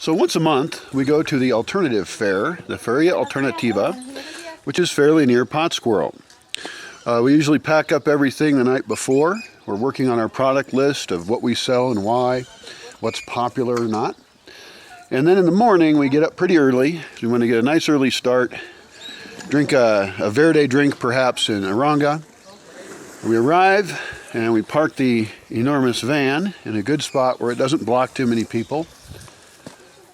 So once a month, we go to the alternative fair, the Feria Alter-nativa, which is fairly near Pátzcuaro. We usually pack up everything the night before. We're working on our product list of what we sell and why, what's popular or not. And then in the morning, we get up pretty early. We want to get a nice early start, drink a verde drink perhaps in Aranga. We arrive and we park the enormous van in a good spot where it doesn't block too many people.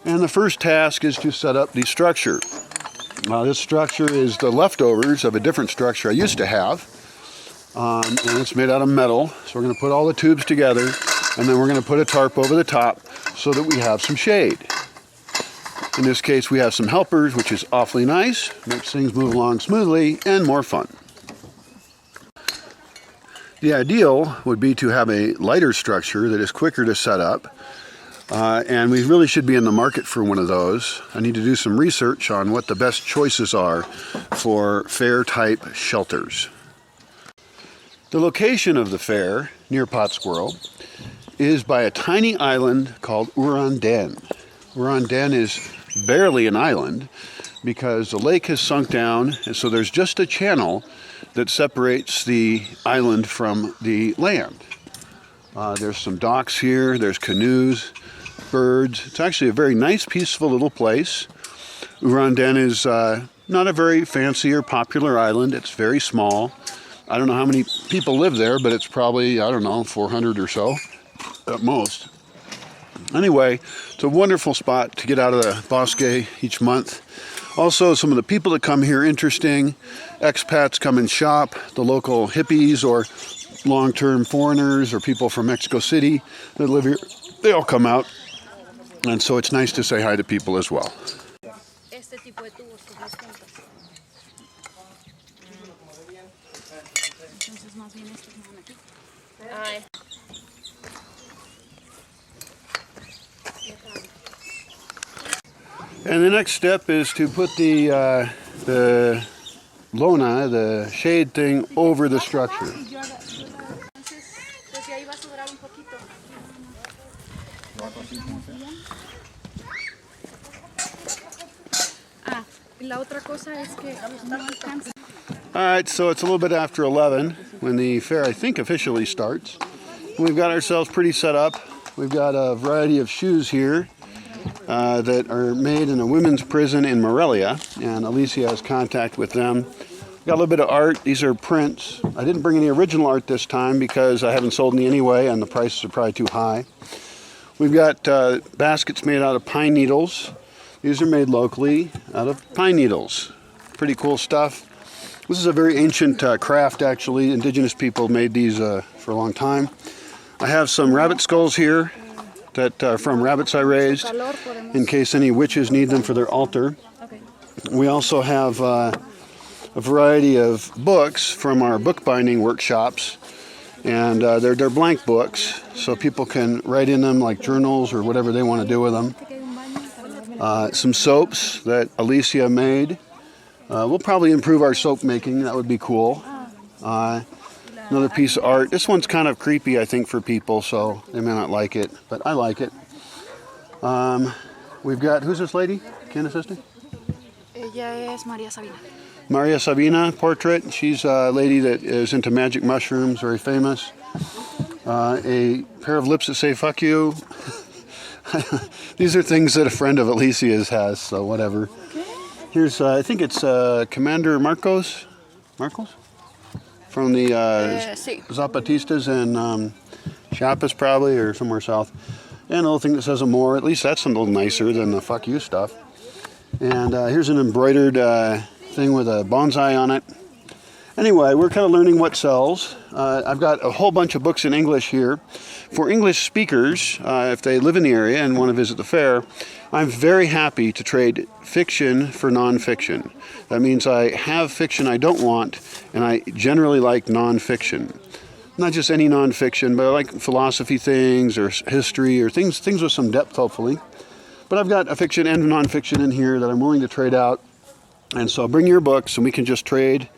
And the first task is to set up the structure. This structure is the leftovers of a different structure I used to have. And it's made out of metal. So we're going to put all the tubes together and then we're going to put a tarp over the top so that we have some shade. In this case, we have some helpers, which is awfully nice. Makes things move along smoothly and more fun. The ideal would be to have a lighter structure that is quicker to set up. And we really should be in the market for one of those. I need to do some research on what the best choices are for fair-type shelters. The location of the fair, near Pátzcuaro, is by a tiny island called Uranden. Uranden is barely an island because the lake has sunk down, and so there's just a channel that separates the island from the land. There's some docks here, there's canoes, birds. It's actually a very nice, peaceful little place. Uranden is not a very fancy or popular island. It's very small. I don't know how many people live there, but it's probably, 400 or so at most. Anyway, it's a wonderful spot to get out of the Bosque each month. Also, some of the people that come here, interesting. Expats come and shop. The local hippies or long-term foreigners or people from Mexico City that live here, they all come out. And so it's nice to say hi to people as well. And the next step is to put the lona, the shade thing, over the structure. Alright, so it's a little bit after 11 when the fair, I think, officially starts. We've got ourselves pretty set up. We've got a variety of shoes here that are made in a women's prison in Morelia, and Alicia has contact with them. Got a little bit of art. These are prints. I didn't bring any original art this time because I haven't sold any anyway and the prices are probably too high. We've got baskets made out of pine needles. These are made locally out of pine needles. Pretty cool stuff. This is a very ancient craft, actually. Indigenous people made these for a long time. I have some rabbit skulls here that are from rabbits I raised in case any witches need them for their altar. We also have a variety of books from our bookbinding workshops, and they're blank books, so people can write in them like journals or whatever they want to do with them. Some soaps that Alicia made. We'll probably improve our soap making. That would be cool. Another piece of art. This one's kind of creepy, I think, for people, so they may not like it, but I like it. We've got, who's this lady? Can assist me? Ella es María Sabina. Maria Sabina portrait. She's a lady that is into magic mushrooms, very famous. A pair of lips that say fuck you. These are things that a friend of Alicia's has, so whatever. Here's, I think it's Commander Marcos? From the Zapatistas in Chiapas probably, or somewhere south. And a little thing that says amor. At least that's a little nicer than the fuck you stuff. And here's an embroidered thing with a bonsai on it. Anyway, we're kind of learning what sells. I've got a whole bunch of books in English here. For English speakers, if they live in the area and want to visit the fair, I'm very happy to trade fiction for nonfiction. That means I have fiction I don't want, and I generally like nonfiction. Not just any nonfiction, but I like philosophy things or history or things with some depth, hopefully. But I've got a fiction and nonfiction in here that I'm willing to trade out. And so bring your books and we can just trade.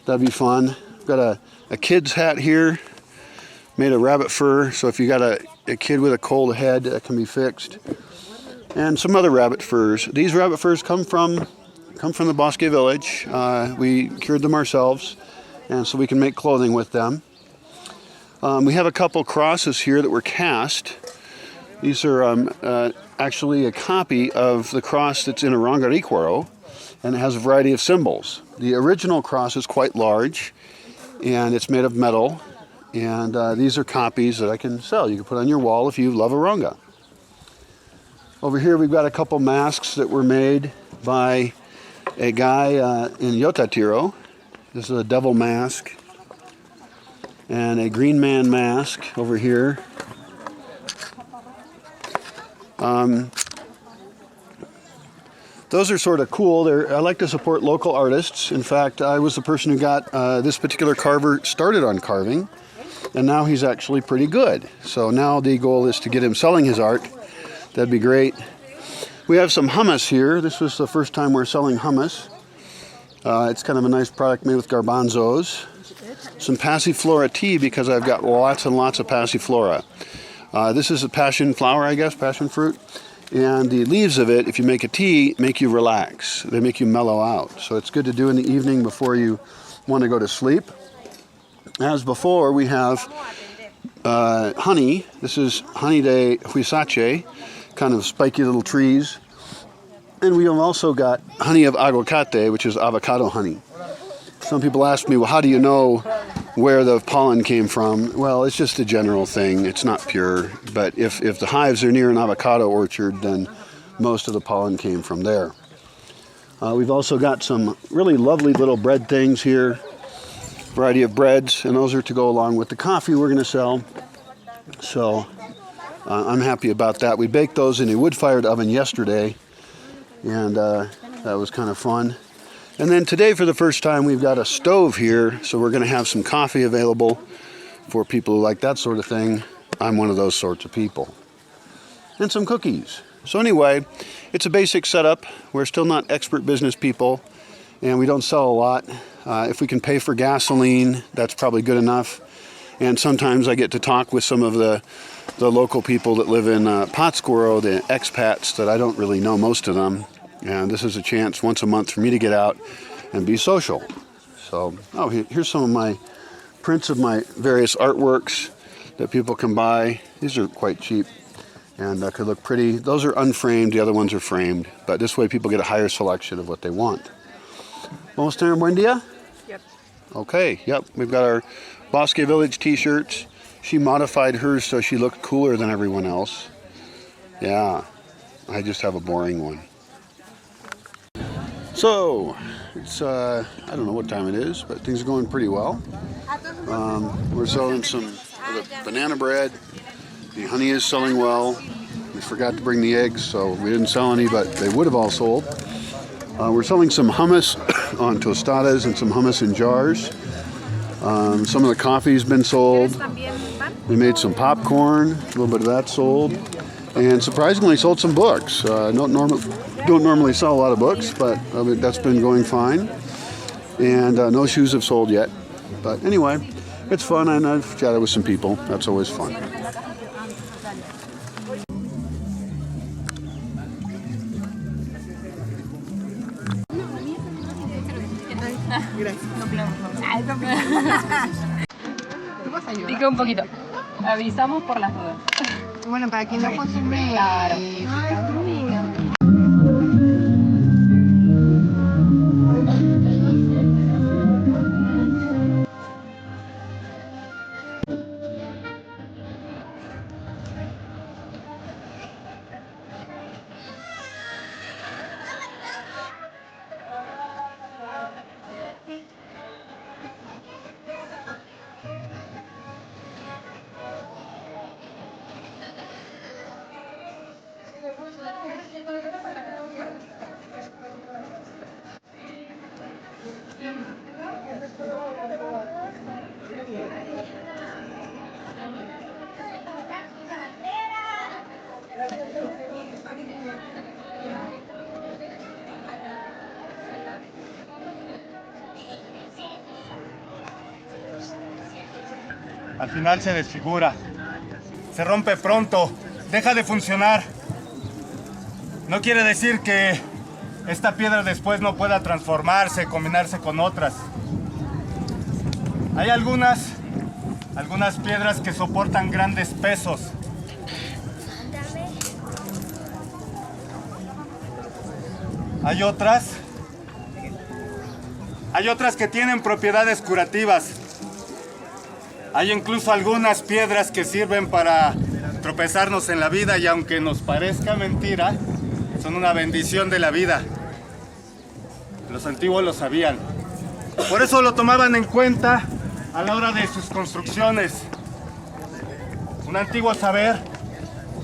That'd be fun. I've got a kid's hat here, made of rabbit fur. So if you got a kid with a cold head, that can be fixed. and some other rabbit furs. These rabbit furs come from the Bosque village. We cured them ourselves, and so we can make clothing with them. We have a couple crosses here that were cast. These are actually a copy of the cross that's in Arangariquaro, and it has a variety of symbols. The original cross is quite large, and it's made of metal, and these are copies that I can sell. You can put on your wall if you love Aranga. Over here we've got a couple masks that were made by a guy in Yotatiro. This is a devil mask and a green man mask over here. Those are sort of cool. I like to support local artists. In fact, I was the person who got this particular carver started on carving, and now he's actually pretty good. So now the goal is to get him selling his art. That'd be great. We have some hummus here. This was the first time we're selling hummus. It's kind of a nice product made with garbanzos. Some passiflora tea, because I've got lots and lots of passiflora. This is a passion flower, I guess, passion fruit. And the leaves of it, if you make a tea, make you relax. They make you mellow out. So it's good to do in the evening before you want to go to sleep. As before, we have honey. This is honey de huizache, kind of spiky little trees. And we have also got honey of aguacate, which is avocado honey. Some people ask me, well, how do you know where the pollen came from? Well, it's just a general thing. It's not pure. But if the hives are near an avocado orchard, then most of the pollen came from there. We've also got some really lovely little bread things here. Variety of breads, and those are to go along with the coffee we're going to sell. So I'm happy about that. We baked those in a wood-fired oven yesterday, and that was kind of fun. And then today, for the first time, we've got a stove here, so we're going to have some coffee available for people who like that sort of thing. I'm one of those sorts of people. And some cookies. So anyway, it's a basic setup. We're still not expert business people, and we don't sell a lot. If we can pay for gasoline, that's probably good enough. And sometimes I get to talk with some of the local people that live in Pátzcuaro, the expats that I don't really know, most of them. And this is a chance once a month for me to get out and be social. So, here's some of my prints of my various artworks that people can buy. These are quite cheap and could look pretty. Those are unframed, the other ones are framed. But this way people get a higher selection of what they want. Vamos a tener un buen día? Yep. Okay, yep. We've got our Bosque Village t-shirts. She modified hers so she looked cooler than everyone else. Yeah, I just have a boring one. So, it's, I don't know what time it is, but things are going pretty well. We're selling some of the banana bread. The honey is selling well. We forgot to bring the eggs, so we didn't sell any, but they would have all sold. We're selling some hummus on tostadas and some hummus in jars. Some of the coffee's been sold. We made some popcorn, a little bit of that sold. And surprisingly sold some books. Don't normally sell a lot of books, but that's been going fine. And no shoes have sold yet. But anyway, it's fun, and I've chatted with some people. That's always fun. Pica un poquito. Avisamos por las dudas. Bueno, para quien no consume. Claro. Al final se desfigura, se rompe pronto, deja de funcionar. No quiere decir que esta piedra después no pueda transformarse, combinarse con otras. Hay algunas piedras que soportan grandes pesos. Hay otras que tienen propiedades curativas. Hay incluso algunas piedras que sirven para tropezarnos en la vida y aunque nos parezca mentira, son una bendición de la vida. Los antiguos lo sabían. Por eso lo tomaban en cuenta a la hora de sus construcciones. Un antiguo saber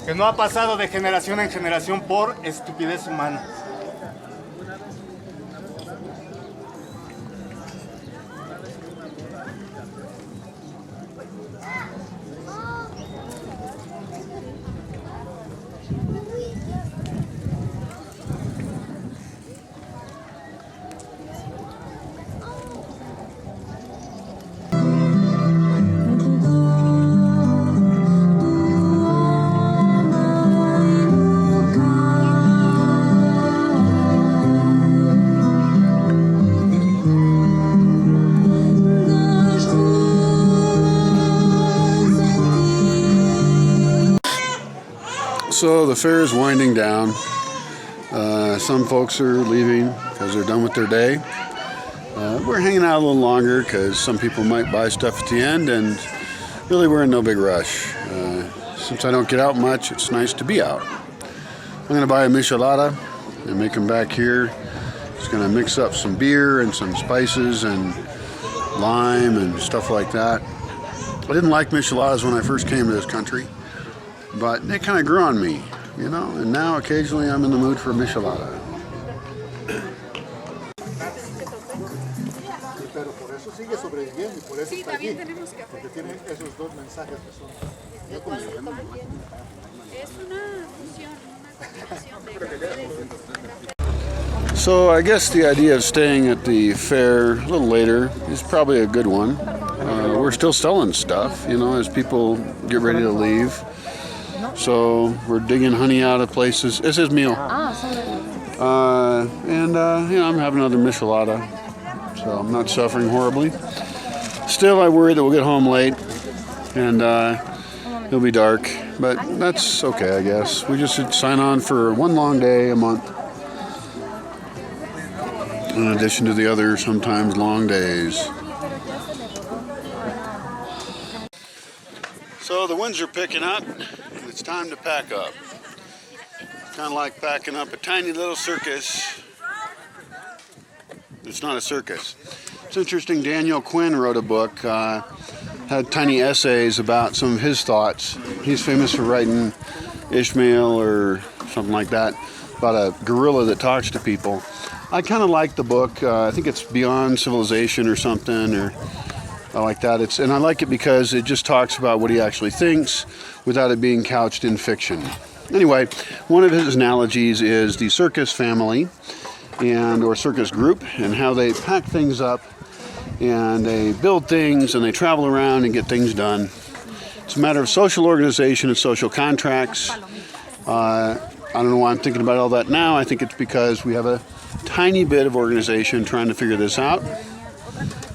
que no ha pasado de generación en generación por estupidez humana. So the fair is winding down. Some folks are leaving because they're done with their day. We're hanging out a little longer because some people might buy stuff at the end, and really we're in no big rush. Since I don't get out much, it's nice to be out. I'm going to buy a michelada and make them back here. Just going to mix up some beer and some spices and lime and stuff like that. I didn't like micheladas when I first came to this country, but they kind of grew on me, you know, and now occasionally I'm in the mood for a michelada. So I guess the idea of staying at the fair a little later is probably a good one. We're still selling stuff, you know, as people get ready to leave. So we're digging honey out of places. This is meal. And you know, I'm having another michelada, so I'm not suffering horribly. Still, I worry that we'll get home late and it'll be dark, but that's okay, I guess. We just should sign on for one long day a month, in addition to the other sometimes long days. So the winds are picking up, and it's time to pack up. Kind of like packing up a tiny little circus. It's not a circus. It's interesting, Daniel Quinn wrote a book, had tiny essays about some of his thoughts. He's famous for writing Ishmael or something like that, about a gorilla that talks to people. I kind of like the book. I think it's Beyond Civilization or something, or I like that. And I like it because it just talks about what he actually thinks without it being couched in fiction. Anyway, one of his analogies is the circus family or circus group, and how they pack things up and they build things and they travel around and get things done. It's a matter of social organization and social contracts. I don't know why I'm thinking about all that now. I think it's because we have a tiny bit of organization trying to figure this out.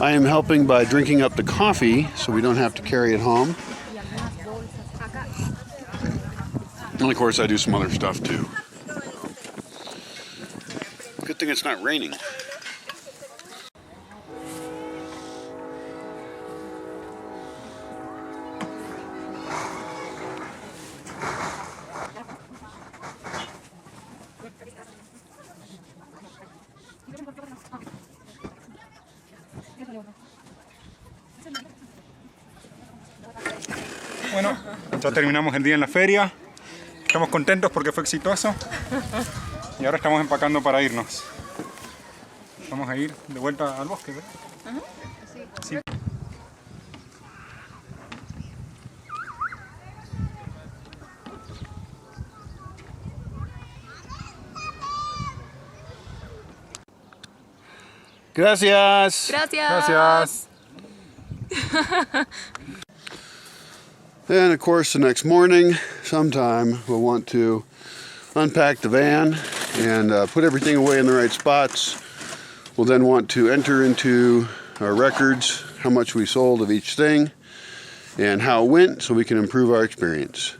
I am helping by drinking up the coffee so we don't have to carry it home. And of course I do some other stuff too. Good thing it's not raining. Bueno, ya terminamos el día en la feria. Estamos contentos porque fue exitoso. Y ahora estamos empacando para irnos. Vamos a ir de vuelta al bosque, ¿verdad? Sí. Gracias. Gracias. And of course the next morning, sometime we'll want to unpack the van and put everything away in the right spots. We'll then want to enter into our records how much we sold of each thing and how it went so we can improve our experience.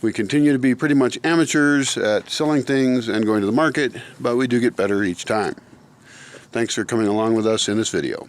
We continue to be pretty much amateurs at selling things and going to the market, but we do get better each time. Thanks for coming along with us in this video.